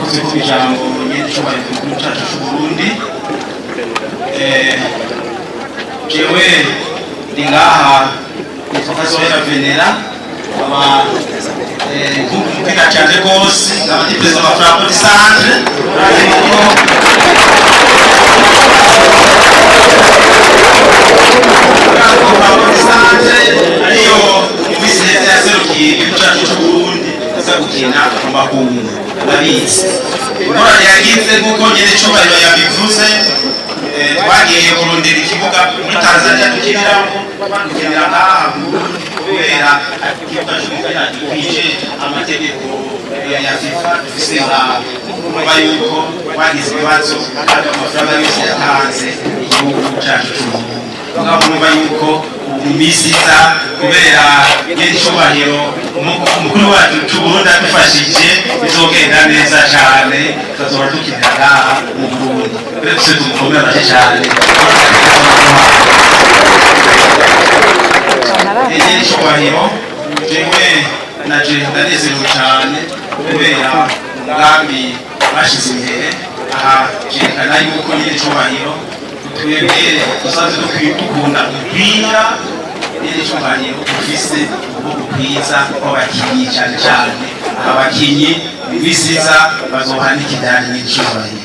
murakoze ku ijambo ny'icubahiro mukuru cacu c'Uburundi. Jewe ndi ngaha nitwa Venera aba kumupika cyane rwose nkaba ndi perezida wa Kwubak Stade ariyo imisi leta yaserukiye igihugu cacu c'Uburundi aza gukina mu makungu ndabizi ingorane yagize nk'uko nyir'icubahiro yabivuze. Twagiye kurondera ikibuga muri Tanzania dukinira ngaha kubera ikibuga cy'umupira gikwije amategeko ya FIFA dufise kuba yuko bagize ibibazo kandi amafaranga yose yatanze igihugu cacu c'Uburundi. Mugabo yuko imisi iza kubera nyir'icubahiro umukuru wacu c'Uburundi adufashije bizogenda neza cane tuzoba dukinira ngaha mu Burundi. Uretse tumukomera cyane nyir'icubahiro jewe naje ndanezerewe cyane kubera umugambi bashize imbere aha jerekana yuko nyir'icubahiro twebwe dusanzwe dukunda umupira. Nyir'icubahiro dufise ubwoko bwiza bw'abakinyi cyane cyane abakinyi bisiza bazohanika idani nyir'icubahiro.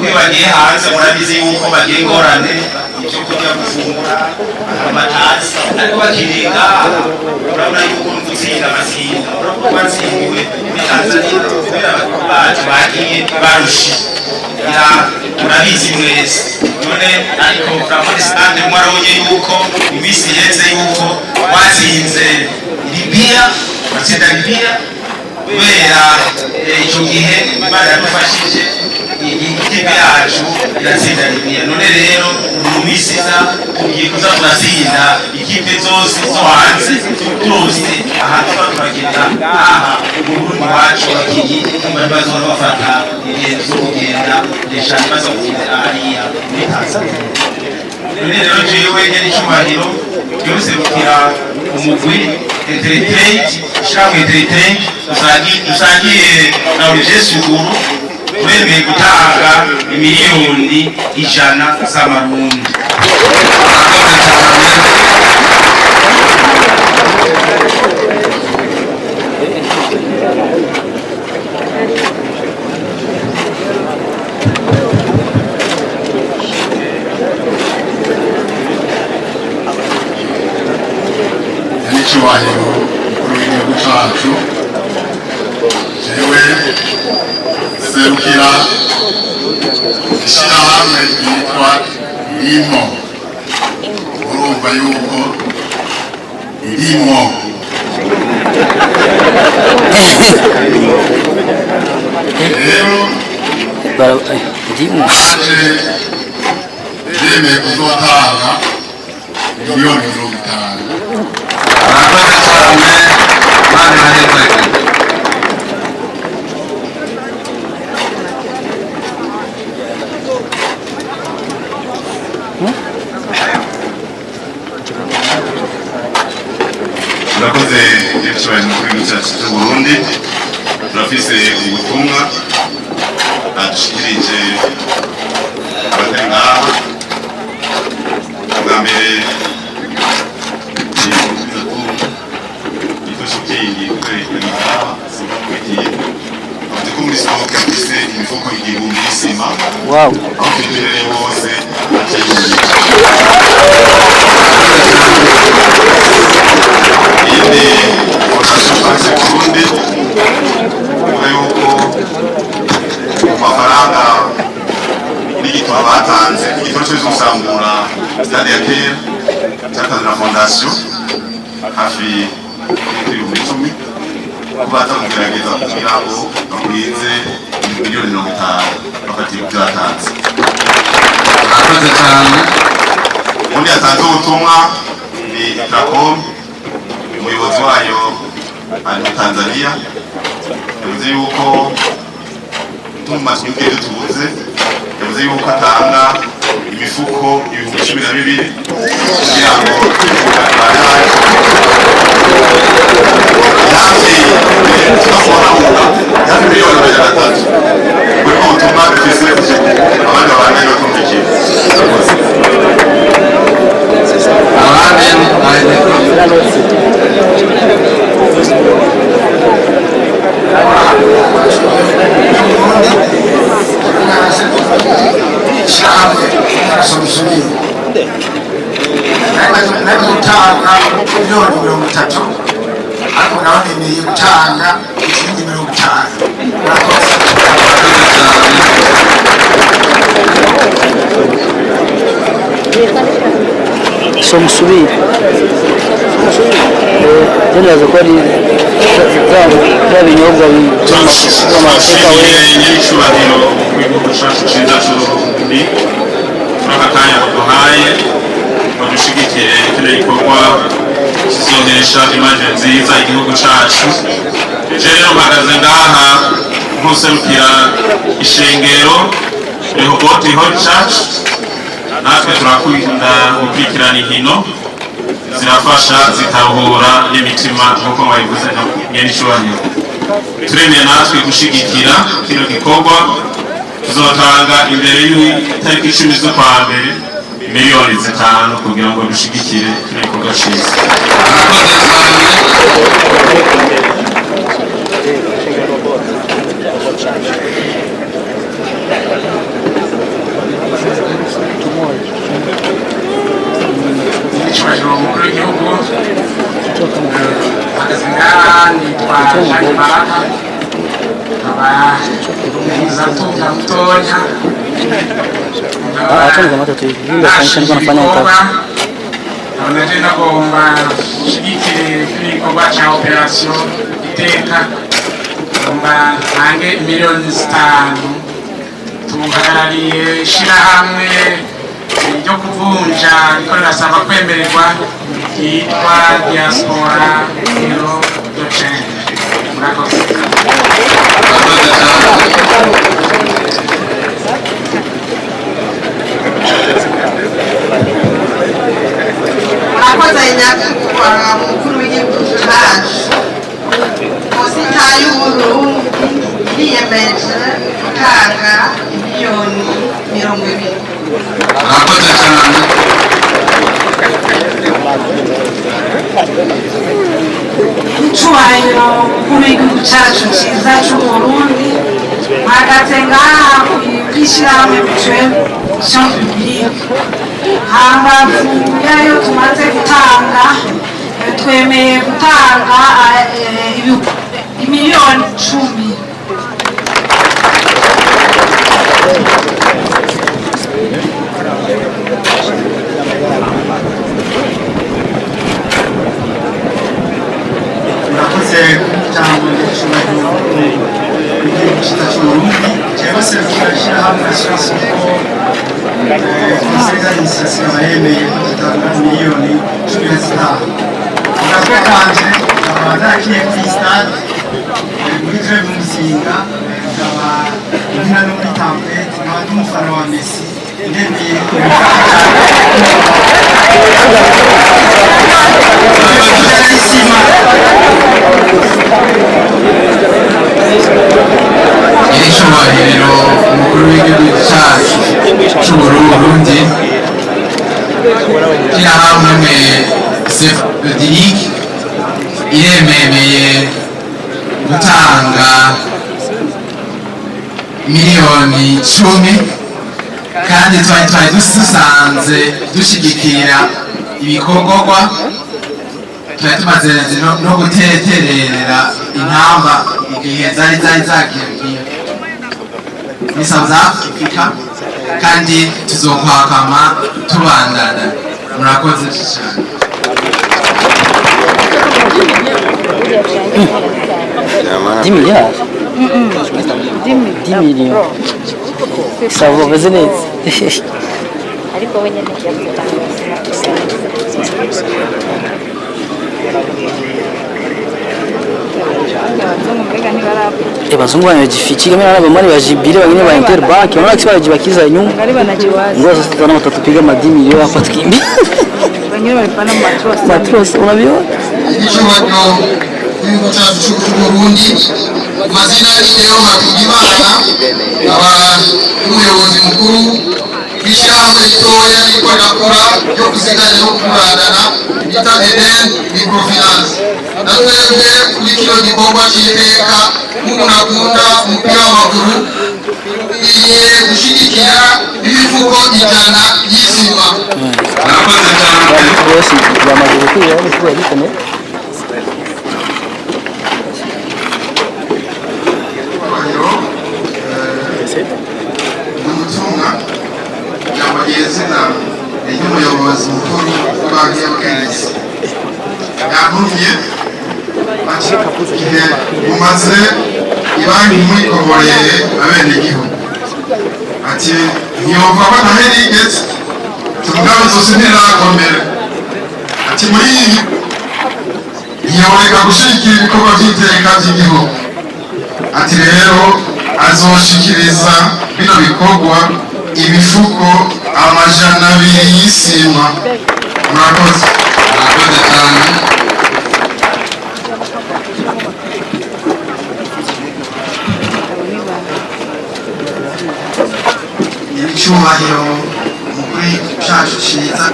Iyo bagiye hanze murabizi yuko bagiye ingorane icyo kurya gufungura amatazi ariko bakiringa urabona yuko gutsinda amasinda urabona batsindiwe muri Tanzania kubera bacu bagiye barushe murabizi mwese. None ariko Kwubak Stade mwarabonye yuko imisi iheze yuko watsinze Libya batsinda Libya kubera icyo gihe Imana yadufashije ikipe yacu iratsinda Libya. None rero mu misi iza tugiye kuza turatsinda ikipe zose zo hanze turuzi aha tuba turagenda aha mu Burundi wacu abakinyi bazora bafata ingendo zo kugenda ndeshana baza gukinira hariya muri Tanzania. None rero jewe nyir'icubahiro twiserukira umugwi entertainment ishirahamwe entertainment dusangiye na Umviriz twemeye gutanga miliyoni 100 z'amarundi. Nyir'icubahiro umukuru w'igihugu cacu jewe serukira ishirahamwe ryitwa Irimo. Urumva yuko Irimo rero naje yemeye kuzotanga miliyoni 50. Murakoze cyane Imana ibareke. Murakoze nyir'icubahiro mukuru w'igihugu cacu c'Uburundi. Turafise ubutumwa adushikirije abatari ngaha. Bwa mbere ifashe ubwenge kubera ngaha simba kwitiye bafite ko muri stock bafise imifuko 1000 y'isima. Aho twinjireye bose ini fondasiyo Burundi kuba yuko amafaranga n'igitabo batanze igitabo cyo gusambura stade ya kera cyatanzwe na fondasiyo hafi y'ibihumbi 10 baza kugerageza kugira ngo bakwize miliyoni 50 bafatiye ibyo batanze. Murakoze cyane. Undi yatanze ubutumwa ni Tracom, umuyobozi wayo ari muri Tanzania. Yavuze yuko tumaze igihe tubuze, yavuze yuko atanga imifuko 12,000 kugira ngo hafi tunamuhanga hafi miliyoni 300 muri ubutumwa bifise abandi babandanya batumvikira. gutanga miliyoni 30 ariko nawe nemeye gutanga izindi 50. Somusubire zinaza ko ari za binyobwa by'amashyirahamwe y'icyubahiro w'igihugu cyacu cyiza cy'uburundi n'akanya baduhaye badushigikire kino gikorwa kizohesha image nziza igihugu cyacu. Rero mpagaze ngaha nkuserukira ishengero Rehoboth Church, natwe turakunda gukurikirana inkino zirafasha zikahura n'imitima nk'uko mwabivuze nyene cyubahiro. Turemeye natwe gushigikira kino gikorwa, tuzotanga imbere y'itariki 10 z'ukwa mbere miliyoni 5 kugira ngo dushigikire kino gikorwa cyiza. Umukuru w'igihugu agazingani kwa Sharimaraka Umugwizatunga mutonya naje nagomba shigikire ibikorwa cya operation iteka ngomba ntange miliyoni 5 tuhagarariye ishirahamwe ryo kuvunja riko rirasaba kwemererwa yitwa diaspora hero docent. Murakoze. Murakoze nyakubahwa umukuru w'igihugu cyacu posita y'uburundi yiyemeje gutanga miliyoni 20. Murakoze cyane. Icyubahiro umukuru w'igihugu cyacu cyiza cy'uburundi mpagaze ngaha kwishyirahamwe mutuelle publique hambavu yayo tumaze gutanga twemeye gutanga miliyoni 10. murakoze cyangwa cyubahiro igihugu cy'uburundi cyangwa se cyashyirahamwe assurance ko conseil d'administration yemeye gutanga miliyoni 15. Murakoze kanje abadakiye ku stade muri je muzinga aba nkina no muri template n'abandi umufana wa Messi ndemeye icyubahiro umukuru w'igihugu cyacu cy'uburundi kirahamwe Cedric iremeye gutanga miliyoni 10 kandi twari dusanze dushigikira ibikorwa twari tumaze no guterera intamba igihe zari zagiye muri South Africa kandi tuzokwakama tubandana. Murakoze cyane. 10 milliards. 10 millions. Ça va vous neza. Ariko wenyine bazungu wanajifichika mimi naona bamani wajibire wengine wa Interbank wanaona kisi wanajibakiza nyuma ngoja sasa tunaona tutatupiga madini leo hapa tukimbi wengine walipana matros unaviona icyubahiro cy'igihugu cyacu cy'u Burundi. Amazina y'Igihugu Hakuzimana aba n'umuyobozi mukuru w'ishyirahamwe ritoya riko rirakora ryo kuziganya no kuguranana bita Eden Microfinance. Natwebwe kuri kino gikorwa cy'iteka nk'umuntu akunda umupira w'amaguru tugiye gushyigikira imifuko 100 y'isima. Murakoze cyane. bose bamaze gukwira n'ikuba gikomeye. Umutunga yamugezina y'umuyobozi mukuru w'Ibanki y'Ubwirizi yantumye ati igihe mumaze ibanki muyikoboreye abenegihugu ati ntiyumva ko ntaherigeze tumugabe zose ntirakomera ati muri iyi ntiyoreka gushigikira ibikorwa by'iteka by'igihugu ati rero azoshikiriza bino bikorwa imifuko 200 y'isima. Murakoze. Murakoze cyane. icyubahiro muri cyacu cyiza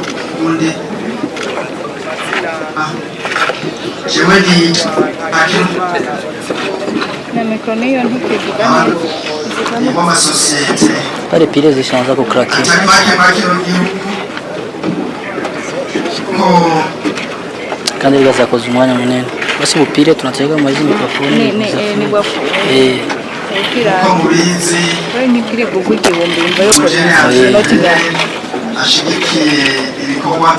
undi jewe ni na mikoro niyo ntikivuga ni mu masosiyete Pale pile zishaanza kukraki. atari make mu gihugu ko Kandi bigaza koza umwanya munene. Basi bupire tunatega mu mazi mikrofoni. ni bwafu ukira ko mubizi wewe nikiri guguje bombe imva yo Eugene ko ashigikiye ibikorwa